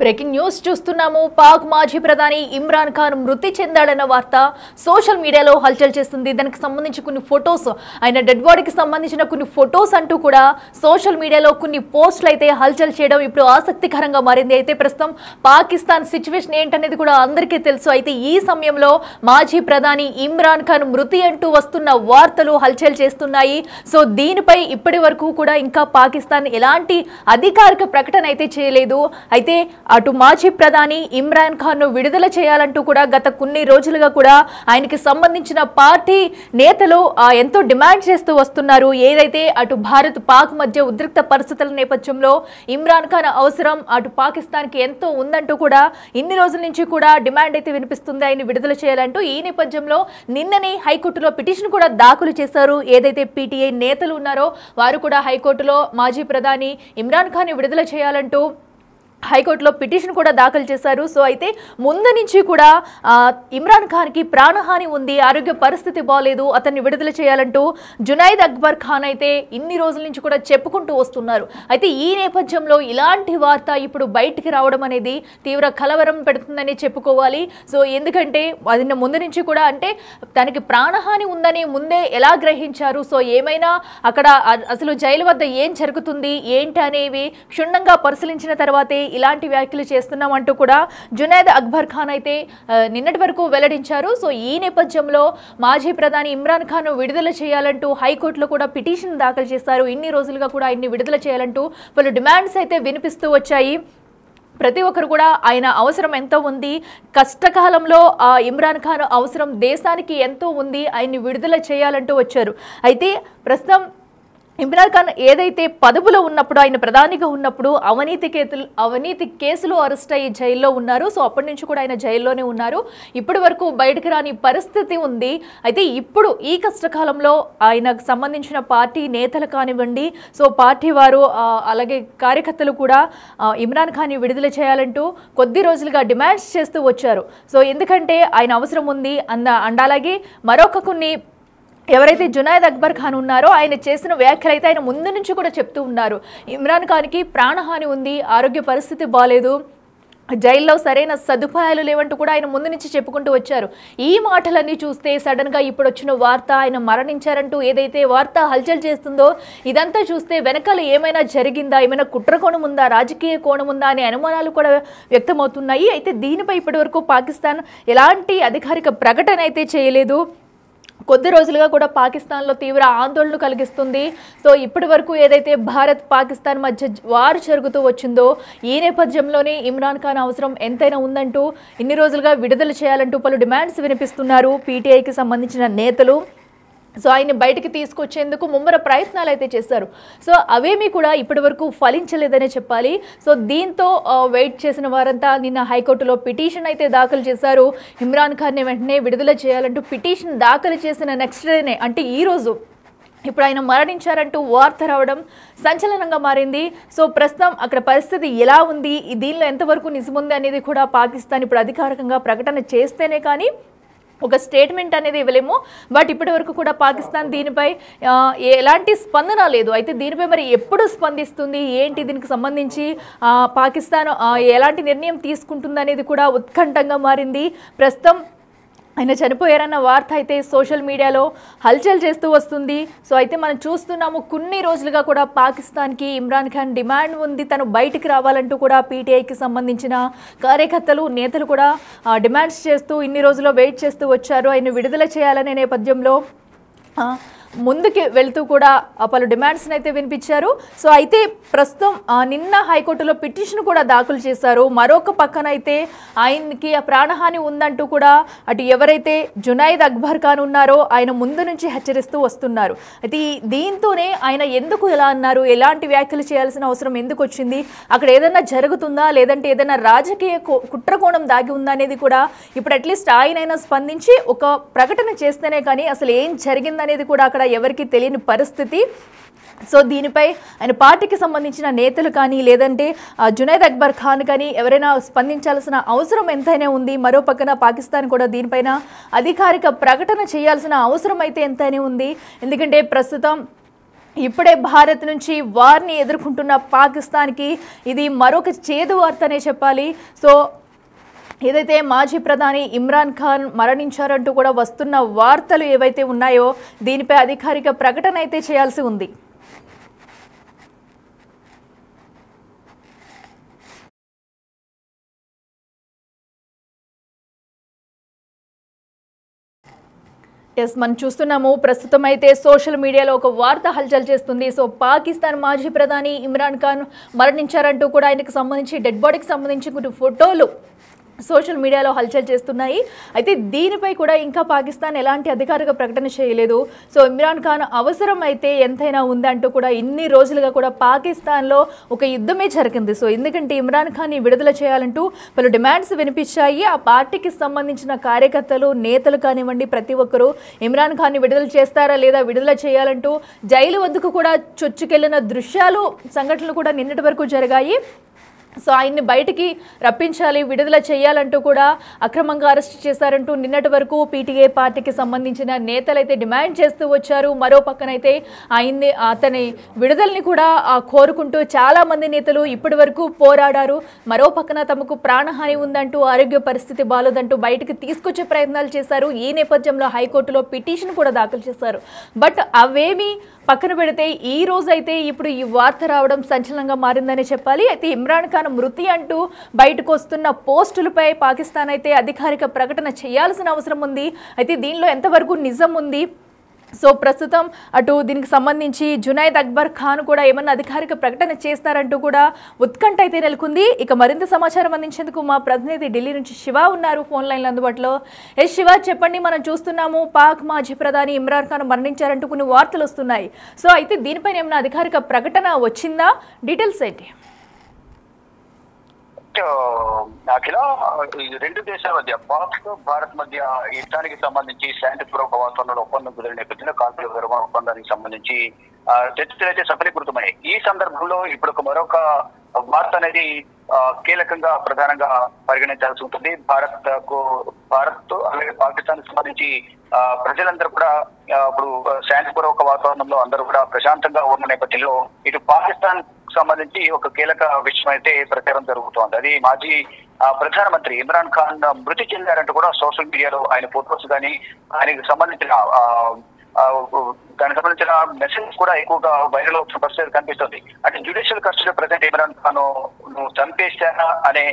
Breaking news చూస్తున్నాము. పాక్ మాజీ ప్రధాని ఇమ్రాన్ ఖాన్ మృతి చెందాడన్న వార్త సోషల్ మీడియాలో హల్చల్ చేస్తుంది. దానికి సంబంధించి కొన్ని ఫొటోస్, ఆయన డెడ్ బాడీకి సంబంధించిన కొన్ని ఫొటోస్ అంటూ కూడా సోషల్ మీడియాలో కొన్ని పోస్టులు అయితే హల్చల్ చేయడం ఇప్పుడు ఆసక్తికరంగా మారింది. అయితే ప్రస్తుతం పాకిస్తాన్ సిచ్యువేషన్ ఏంటనేది కూడా అందరికీ తెలుసు. అయితే ఈ సమయంలో మాజీ ప్రధాని ఇమ్రాన్ ఖాన్ మృతి అంటూ వస్తున్న వార్తలు హల్చల్ చేస్తున్నాయి. సో దీనిపై ఇప్పటి వరకు కూడా ఇంకా పాకిస్తాన్ ఎలాంటి అధికారిక ప్రకటన అయితే చేయలేదు. అయితే అటు మాజీ ప్రధాని ఇమ్రాన్ ఖాన్ ను విడుదల చేయాలంటూ కూడా గత కొన్ని రోజులుగా కూడా ఆయనకి సంబంధించిన పార్టీ నేతలు ఎంతో డిమాండ్ చేస్తూ వస్తున్నారు. ఏదైతే అటు భారత్ పాక్ మధ్య ఉద్రిక్త పరిస్థితుల నేపథ్యంలో ఇమ్రాన్ ఖాన్ అవసరం అటు పాకిస్తాన్ కి ఎంతో ఉందంటూ కూడా ఇన్ని రోజుల నుంచి కూడా డిమాండ్ అయితే వినిపిస్తుంది ఆయన విడుదల చేయాలంటూ. ఈ నేపథ్యంలో నిన్ననే హైకోర్టులో పిటిషన్ కూడా దాఖలు చేశారు. ఏదైతే పీటీఐ నేతలు ఉన్నారో వారు కూడా హైకోర్టులో మాజీ ప్రధాని ఇమ్రాన్ ఖాన్ ని విడుదల చేయాలంటూ హైకోర్టులో పిటిషన్ కూడా దాఖలు చేశారు. సో అయితే ముందు నుంచి కూడా ఇమ్రాన్ ఖాన్కి ప్రాణహాని ఉంది, ఆరోగ్య పరిస్థితి బాగలేదు, అతన్ని విడుదల చేయాలంటూ జునైద్ అక్బర్ ఖాన్ అయితే ఇన్ని రోజుల నుంచి కూడా చెప్పుకుంటూ వస్తున్నారు. అయితే ఈ నేపథ్యంలో ఇలాంటి వార్త ఇప్పుడు బయటికి రావడం అనేది తీవ్ర కలవరం పెడుతుందని చెప్పుకోవాలి. సో ఎందుకంటే అది ముందు నుంచి కూడా అంటే తనకి ప్రాణహాని ఉందని ముందే ఎలా గ్రహించారు, సో ఏమైనా అక్కడ అసలు జైలు వద్ద ఏం జరుగుతుంది ఏంటి అనేవి క్షుణ్ణంగా పరిశీలించిన తర్వాతే ఇలాంటి వ్యాఖ్యలు చేస్తున్నామంటూ కూడా జునైద్ అక్బర్ ఖాన్ అయితే నిన్నటి వరకు వెల్లడించారు. సో ఈ నేపథ్యంలో మాజీ ప్రధాని ఇమ్రాన్ ఖాన్ విడుదల చేయాలంటూ హైకోర్టులో కూడా పిటిషన్ దాఖలు చేశారు. ఇన్ని రోజులుగా కూడా ఆయన్ని విడుదల చేయాలంటూ పలు డిమాండ్స్ అయితే వినిపిస్తూ వచ్చాయి. ప్రతి ఒక్కరు కూడా ఆయన అవసరం ఎంతో ఉంది, కష్టకాలంలో ఇమ్రాన్ ఖాన్ అవసరం దేశానికి ఎంతో ఉంది, ఆయన్ని విడుదల చేయాలంటూ వచ్చారు. అయితే ప్రస్తుతం ఇమ్రాన్ ఖాన్ ఏదైతే పదవిలో ఉన్నప్పుడు ఆయన ప్రధానిగా ఉన్నప్పుడు అవినీతి కేసులు అరెస్ట్ అయ్యి జైల్లో ఉన్నారు. సో అప్పటి నుంచి కూడా ఆయన జైల్లోనే ఉన్నారు. ఇప్పటి వరకు బయటకు రాని పరిస్థితి ఉంది. అయితే ఇప్పుడు ఈ కష్టకాలంలో ఆయనకు సంబంధించిన పార్టీ నేతలు కానివ్వండి, సో పార్టీ వారు అలాగే కార్యకర్తలు కూడా ఇమ్రాన్ ఖాన్ని విడుదల చేయాలంటూ కొద్ది రోజులుగా డిమాండ్స్ చేస్తూ వచ్చారు. సో ఎందుకంటే ఆయన అవసరం ఉంది అండ్ అలాగే మరొక కొన్ని ఎవరైతే జునైద్ అక్బర్ ఖాన్ ఉన్నారో ఆయన చేసిన వ్యాఖ్యలు అయితే ఆయన ముందు నుంచి కూడా చెప్తూ ఉన్నారు. ఇమ్రాన్ ఖాన్కి ప్రాణహాని ఉంది, ఆరోగ్య పరిస్థితి బాగాలేదు, జైల్లో సరైన సదుపాయాలు లేవంటూ కూడా ఆయన ముందు నుంచి చెప్పుకుంటూ వచ్చారు. ఈ మాటలన్నీ చూస్తే సడన్గా ఇప్పుడు వచ్చిన వార్త ఆయన మరణించారంటూ ఏదైతే వార్త హల్చల్ చేస్తుందో ఇదంతా చూస్తే వెనకాల ఏమైనా జరిగిందా, ఏమైనా కుట్ర కోణం ఉందా, రాజకీయ కోణం ఉందా అనే అనుమానాలు కూడా వ్యక్తమవుతున్నాయి. అయితే దీనిపై ఇప్పటివరకు పాకిస్తాన్ ఎలాంటి అధికారిక ప్రకటన అయితే చేయలేదు. కొద్ది రోజులుగా కూడా పాకిస్తాన్లో తీవ్ర ఆందోళన కలిగిస్తుంది. సో ఇప్పటి వరకు ఏదైతే భారత్ పాకిస్తాన్ మధ్య వారు జరుగుతూ వచ్చిందో ఈ నేపథ్యంలోనే ఇమ్రాన్ ఖాన్ అవసరం ఎంతైనా ఉందంటూ ఇన్ని రోజులుగా విడుదల చేయాలంటూ పలు డిమాండ్స్ వినిపిస్తున్నారు పీటీఐకి సంబంధించిన నేతలు. సో ఆయన్ని బయటికి తీసుకొచ్చేందుకు ముమ్మర ప్రయత్నాలు అయితే చేశారు. సో అవేమీ కూడా ఇప్పటి వరకు ఫలించలేదనే చెప్పాలి. సో దీంతో వెయిట్ చేసిన వారంతా నిన్న హైకోర్టులో పిటిషన్ అయితే దాఖలు చేశారు. ఇమ్రాన్ ఖాన్ని వెంటనే విడుదల చేయాలంటూ పిటిషన్ దాఖలు చేసిన నెక్స్ట్ డేనే అంటే ఈరోజు ఇప్పుడు ఆయన మరణించారంటూ వార్త రావడం సంచలనంగా మారింది. సో ప్రస్తుతం అక్కడ పరిస్థితి ఎలా ఉంది, దీనిలో ఎంతవరకు నిజముంది అనేది కూడా పాకిస్తాన్ ఇప్పుడు అధికారికంగా ప్రకటన చేస్తేనే కానీ ఒక స్టేట్మెంట్ అనేది ఇవ్వలేము. బట్ ఇప్పటి వరకు కూడా పాకిస్తాన్ దీనిపై ఎలాంటి స్పందన లేదు. అయితే దీనిపై మరి ఎప్పుడు స్పందిస్తుంది ఏంటి, దీనికి సంబంధించి పాకిస్తాన్ ఎలాంటి నిర్ణయం తీసుకుంటుంది అనేది కూడా ఉత్కంఠంగా మారింది. ప్రస్తుతం ఆయన చనిపోయారన్న వార్త అయితే సోషల్ మీడియాలో హల్చల్ చేస్తూ వస్తుంది. సో అయితే మనం చూస్తున్నాము కొన్ని రోజులుగా కూడా పాకిస్తాన్కి ఇమ్రాన్ ఖాన్ డిమాండ్ ఉంది, తను బయటికి రావాలంటూ కూడా పీటీఐకి సంబంధించిన కార్యకర్తలు నేతలు కూడా డిమాండ్స్ చేస్తూ ఇన్ని రోజులు వెయిట్ చేస్తూ వచ్చారు. ఆయన విడుదల చేయాలనే నేపథ్యంలో ముందుకి వెళ్తూ కూడా పలు డిమాండ్స్ని అయితే వినిపించారు. సో అయితే ప్రస్తుతం నిన్న హైకోర్టులో పిటిషన్ కూడా దాఖలు చేశారు. మరొక పక్కన అయితే ఆయనకి ప్రాణహాని ఉందంటూ కూడా అటు ఎవరైతే జునైద్ అక్బర్ ఖాన్ ఉన్నారో ఆయన ముందు నుంచి హెచ్చరిస్తూ వస్తున్నారు. అయితే దీంతోనే ఆయన ఎందుకు ఎలా అన్నారు, ఎలాంటి వ్యాఖ్యలు చేయాల్సిన అవసరం ఎందుకు వచ్చింది, అక్కడ ఏదైనా జరుగుతుందా లేదంటే ఏదైనా రాజకీయ కుట్రకోణం దాగి ఉందా అనేది కూడా ఇప్పుడు అట్లీస్ట్ ఆయనైనా స్పందించి ఒక ప్రకటన చేస్తేనే కానీ అసలు ఏం జరిగిందనేది కూడా అక్కడ ఎవరికి తెలియని పరిస్థితి. సో దీనిపై ఆయన పార్టీకి సంబంధించిన నేతలు కానీ లేదంటే జునైద్ అక్బర్ ఖాన్ కానీ ఎవరైనా స్పందించాల్సిన అవసరం ఎంతైనా ఉంది. మరో పక్కన పాకిస్తాన్ కూడా దీనిపైన అధికారిక ప్రకటన చేయాల్సిన అవసరం అయితే ఎంతైనా ఉంది. ఎందుకంటే ప్రస్తుతం ఇప్పుడే భారత్ నుంచి వార్ని ఎదుర్కొంటున్న పాకిస్తాన్కి ఇది మరొక చేదు వార్తనే చెప్పాలి. సో ఏదైతే మాజీ ప్రధాని ఇమ్రాన్ ఖాన్ మరణించారంటూ కూడా వస్తున్న వార్తలు ఏవైతే ఉన్నాయో దీనిపై అధికారిక ప్రకటన అయితే చేయాల్సి ఉంది. ఎస్, మనం చూస్తున్నాము ప్రస్తుతం అయితే సోషల్ మీడియాలో ఒక వార్త హల్చల్ చేస్తుంది. సో పాకిస్తాన్ మాజీ ప్రధాని ఇమ్రాన్ ఖాన్ మరణించారంటూ కూడా ఆయనకు సంబంధించి డెడ్ బాడీకి సంబంధించి కొన్ని ఫోటోలు సోషల్ మీడియాలో హల్చల్ చేస్తున్నాయి. అయితే దీనిపై కూడా ఇంకా పాకిస్తాన్ ఎలాంటి అధికారిక ప్రకటన చేయలేదు. సో ఇమ్రాన్ ఖాన్ అవసరం అయితే ఎంతైనా ఉందంటూ కూడా ఇన్ని రోజులుగా కూడా పాకిస్తాన్లో ఒక యుద్ధమే జరిగింది. సో ఎందుకంటే ఇమ్రాన్ ఖాన్ని విడుదల చేయాలంటూ పలు డిమాండ్స్ వినిపించాయి. ఆ పార్టీకి సంబంధించిన కార్యకర్తలు, నేతలు కానివ్వండి, ప్రతి ఒక్కరూ ఇమ్రాన్ ఖాన్ని విడుదల చేస్తారా లేదా, విడుదల చేయాలంటూ జైలు వద్దకు కూడా చొచ్చుకెళ్లిన దృశ్యాలు, సంఘటనలు కూడా నిన్నటి వరకు జరిగాయి. సో ఆయన్ని బయటికి రప్పించాలి, విడుదల చేయాలంటూ కూడా అక్రమంగా అరెస్ట్ చేశారంటూ నిన్నటి వరకు పీటీఏ పార్టీకి సంబంధించిన నేతలైతే డిమాండ్ చేస్తూ వచ్చారు. మరో పక్కనైతే అతని విడుదలని కూడా కోరుకుంటూ చాలామంది నేతలు ఇప్పటి వరకు పోరాడారు. మరో పక్కన తమకు ప్రాణహాని ఉందంటూ, ఆరోగ్య పరిస్థితి బాలేదంటూ బయటికి తీసుకొచ్చే ప్రయత్నాలు చేశారు. ఈ నేపథ్యంలో హైకోర్టులో పిటిషన్ కూడా దాఖలు చేశారు. బట్ అవేమీ పక్కన పెడితే ఈ రోజు అయితే ఇప్పుడు ఈ వార్త రావడం సంచలనంగా మారిందని చెప్పాలి. అయితే ఇమ్రాన్ ఖాన్ మృతి అంటూ బయటకు వస్తున్న పోస్టులపై పాకిస్తాన్ అయితే అధికారిక ప్రకటన చేయాల్సిన అవసరం ఉంది. అయితే దీనిలో ఎంతవరకు నిజం ఉంది? సో ప్రస్తుతం అటు దీనికి సంబంధించి జునైద్ అక్బర్ ఖాన్ కూడా ఏమన్నా అధికారిక ప్రకటన చేస్తారంటూ కూడా ఉత్కంఠ అయితే నెలకొంది. ఇక మరింత సమాచారం అందించేందుకు మా ప్రతినిధి ఢిల్లీ నుంచి శివ ఉన్నారు ఫోన్ లైన్లో అందుబాటులో. శివ, చెప్పండి. మనం చూస్తున్నాము పాక్ మాజీ ప్రధాని ఇమ్రాన్ ఖాన్ మరణించారంటూ కొన్ని వార్తలు వస్తున్నాయి. సో అయితే దీనిపైన ఏమన్నా అధికారిక ప్రకటన వచ్చిందా? డీటెయిల్స్ ఏంటి? అఖిల, రెండు దేశాల మధ్య, పాక్ భారత్ మధ్య యుద్ధానికి సంబంధించి శాంతిపూర్వక వాతావరణంలో ఒప్పందం కుదిరిన నేపథ్యంలో కాల్పుల విరమణ ఒప్పందానికి సంబంధించి చర్చలు అయితే సఫలీకృతమయ్యాయి. ఈ సందర్భంలో ఇప్పుడు మరొక వార్త అనేది కీలకంగా ప్రధానంగా పరిగణించాల్సి ఉంటుంది. భారత్ అలాగే పాకిస్తాన్ సంబంధించి ప్రజలందరూ కూడా ఇప్పుడు శాంతిపూర్వక వాతావరణంలో అందరూ కూడా ప్రశాంతంగా ఉన్న నేపథ్యంలో ఇటు పాకిస్తాన్ సంబంధించి ఒక కీలక విషయం అయితే ప్రచారం జరుగుతోంది. అది మాజీ ప్రధానమంత్రి ఇమ్రాన్ ఖాన్ మృతి చెందారంటూ కూడా సోషల్ మీడియాలో ఆయన ఫోటోస్ కానీ ఆయనకు సంబంధించిన దానికి సంబంధించిన మెసేజ్ కూడా ఎక్కువగా వైరల్ అవుతున్న పరిస్థితి కనిపిస్తుంది. అంటే judicial custody president Imran Khan నువ్వు చంపేశానా అనే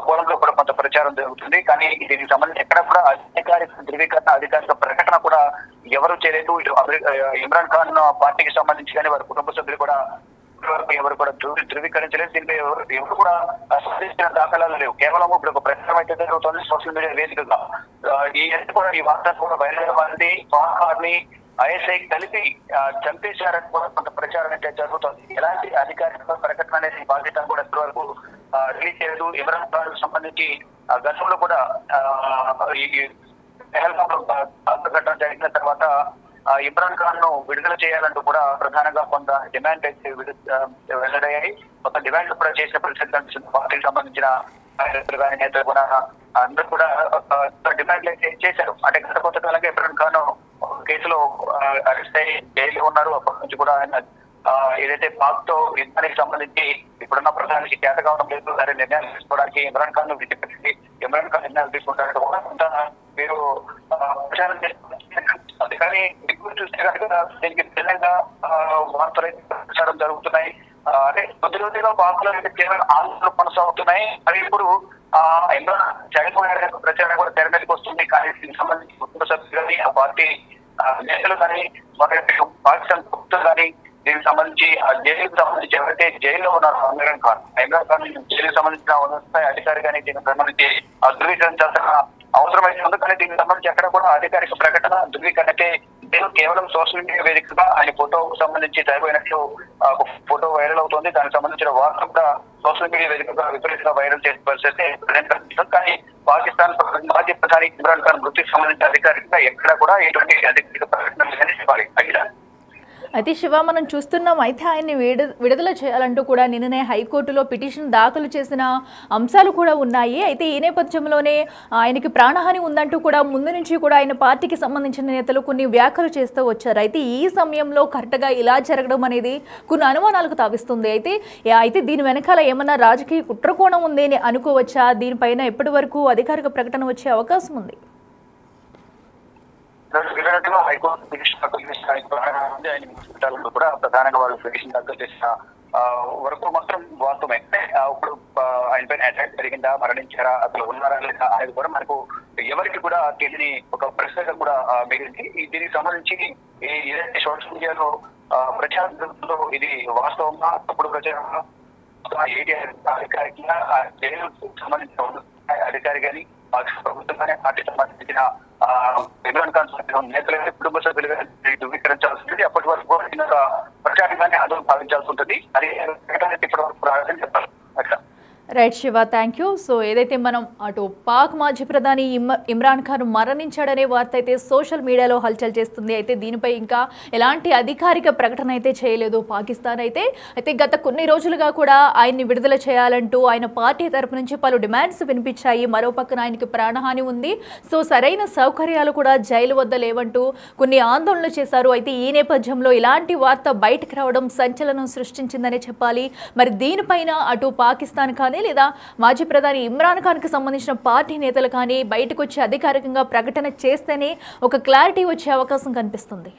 కోణంలో కూడా కొంత ప్రచారం జరుగుతుంది. కానీ దీనికి సంబంధించి ఎక్కడ కూడా అధికారిక ధృవీకరణ, అధికారిక ప్రకటన కూడా ఎవరు చేయలేదు. ఇమ్రాన్ ఖాన్ పార్టీకి సంబంధించి కానీ వారి కుటుంబ సభ్యులు కూడా ఎవరు కూడా ధృవీకరించలేదు. దీనిపై ఎవరు కూడా సాధించిన దాఖలాలు లేవు. కేవలం ఇప్పుడు ఒక ప్రచారం అయితే జరుగుతుంది సోషల్ మీడియా వేదికగా. ఈ వార్త కూడా వైరల్ అవ్వాలి, పాక్ ఐఎస్ఐ కలిపి చంపేశారని కూడా కొంత ప్రచారం అయితే జరుగుతుంది. ఎలాంటి అధికారిక ప్రకటన అనేది పాకిస్తాన్ కూడా ఇప్పటి వరకు రిలీజ్ చేయలేదు. ఇమ్రాన్ ఖాన్ సంబంధించి గతంలో కూడా ఈ ఘటన జరిగిన తర్వాత ఇమ్రాన్ ఖాన్ ను విడుదల చేయాలంటూ కూడా ప్రధానంగా కొంత డిమాండ్ అయితే వెల్లడయ్యాయి. కొంత డిమాండ్ కూడా చేసిన పరిస్థితి కనిపిస్తుంది. పార్టీకి సంబంధించిన నేతలు కూడా అందరూ కూడా డిమాండ్లు అయితే చేశారు. అంటే గత కొంతకాలంగా ఇమ్రాన్ ఖాన్ కేసులో అరెస్ట్ అయ్యి జైలు ఉన్నారు. అప్పటి నుంచి కూడా ఆయన ఏదైతే పాక్ తో యుద్ధానికి సంబంధించి ఇప్పుడున్న ప్రధానికి చేత కావడం లేదు, సరే నిర్ణయాలు తీసుకోవడానికి ఇమ్రాన్ ఖాన్ ను విడిచిపెట్టి ఇమ్రాన్ ఖాన్ నిర్ణయాలు తీసుకుంటారంటే కూడా కొంత మీరు ప్రచారం చేస్తుంది. కానీ దిగులు చూస్తే కనుక దీనికి భిన్నంగా వార్తలు ప్రచారం జరుగుతున్నాయి. అంటే కొద్ది రోజులుగా పాకులు అయితే కేవలం ఆందోళనలు కొనసాగుతున్నాయి. అవి ఇప్పుడు ఇమ్రాన్ జగన్మోహన్ ప్రచారం కూడా తెర మీదకి వస్తుంది. కానీ దీనికి సంబంధించి కుటుంబ సభ్యులు కానీ ఆ పార్టీ నేతలు కానీ పాకిస్తాన్ ప్రభుత్వం కానీ దీనికి సంబంధించి ఆ జైలుకు సంబంధించి ఎవరైతే జైల్లో ఉన్నారో ఇమ్రాన్ ఖాన్ జైలుకు సంబంధించిన ఉన్నత అధికారి కానీ దీనికి సంబంధించి ధృవీకరించాల్సిన అవసరమైతే ఉంది. కానీ దీనికి సంబంధించి ఎక్కడ కూడా అధికారిక ప్రకటన ధృవీకరణ అయితే కేవలం సోషల్ మీడియా వేదికగా ఆయన ఫోటోకు సంబంధించి చనిపోయినట్లు ఫోటో వైరల్ అవుతుంది. దానికి సంబంధించిన వార్త కూడా సోషల్ మీడియా వేదికగా విపరీతంగా వైరల్ చేసే పరిస్థితి ప్రజెంట్ కనిపిస్తుంది. కానీ పాకిస్తాన్ మాజీ ప్రధాని ఇమ్రాన్ ఖాన్ మృతికి సంబంధించిన అధికారికంగా ఎక్కడ కూడా ఎటువంటి అధికారిక ప్రకటన లేదని చెప్పాలి. అయితే శివ మనం చూస్తున్నాం. అయితే ఆయన్ని విడుదల చేయాలంటూ కూడా నిన్ననే హైకోర్టులో పిటిషన్ దాఖలు చేసిన అంశాలు కూడా ఉన్నాయి. అయితే ఈ నేపథ్యంలోనే ఆయనకి ప్రాణహాని ఉందంటూ కూడా ముందు నుంచి కూడా ఆయన పార్టీకి సంబంధించిన నేతలు కొన్ని వ్యాఖ్యలు చేస్తూ వచ్చారు. అయితే ఈ సమయంలో కరెక్ట్గా ఇలా జరగడం అనేది కొన్ని అనుమానాలకు తావిస్తుంది. అయితే దీని వెనకాల ఏమన్నా రాజకీయ కుట్రకోణం ఉంది అని అనుకోవచ్చా? దీనిపైన ఎప్పటి వరకు అధికారిక ప్రకటన వచ్చే అవకాశం ఉంది? హైకోర్టు పిటిషన్ దాఖలు చేసిన హాస్పిటల్లో కూడా ప్రధానంగా వాళ్ళు పిటిషన్ దాఖలు చేసిన వరకు మాత్రం వాస్తవమే. ఇప్పుడు ఆయన పైన అటాక్ జరిగిందా, మరణించారా, అసలు ఉన్నారా లేదా అనేది కూడా మనకు ఎవరికి కూడా తెలియని ఒక ప్రశ్నగా కూడా మిగిలింది. దీనికి సంబంధించి ఏదైతే సోషల్ మీడియాలో ప్రచారంలో ఇది వాస్తవంగా తప్పుడు ప్రచారంగా ఏటీ అధికారిగా జైలుకు సంబంధించిన అధికారి కానీ ప్రభుత్వం కానీ పార్టీకి సంబంధించిన ఇమ్రాన్ ఖాన్ నేతలు కుటుంబ సభ్యులు ధృవీకరించాల్సి ఉంటుంది. అప్పటి వరకు ప్రచారంగానే ఆందోళన భావించాల్సి ఉంటుంది. అది ఇప్పటి వరకు రాదని చెప్పాలి. అట్లా right Shiva, thank you. So ఏదైతే మనం అటు పాక్ మాజీ ప్రధాని ఇమ్రాన్ ఖాన్ మరణించాడనే వార్త అయితే సోషల్ మీడియాలో హల్చల్ చేస్తుంది. అయితే దీనిపై ఇంకా ఎలాంటి అధికారిక ప్రకటన అయితే చేయలేదు పాకిస్తాన్. అయితే గత కొన్ని రోజులుగా కూడా ఆయన్ని విడుదల చేయాలంటూ ఆయన పార్టీ తరపు నుంచి పలు డిమాండ్స్ వినిపించాయి. మరో పక్కన ఆయనకి ప్రాణహాని ఉంది. సో సరైన సౌకర్యాలు కూడా జైలు వద్ద లేవంటూ కొన్ని ఆందోళనలు చేశారు. అయితే ఈ నేపథ్యంలో ఇలాంటి వార్త బయటకు రావడం సంచలనం సృష్టించిందనే చెప్పాలి. మరి దీనిపైన అటు పాకిస్తాన్ కానీ లేదా మాజీ ప్రధాని ఇమ్రాన్ ఖాన్ కి సంబంధించిన పార్టీ నేతలు కానీ బయటకు వచ్చి అధికారికంగా ప్రకటన చేస్తేనే ఒక క్లారిటీ వచ్చే అవకాశం కనిపిస్తుంది.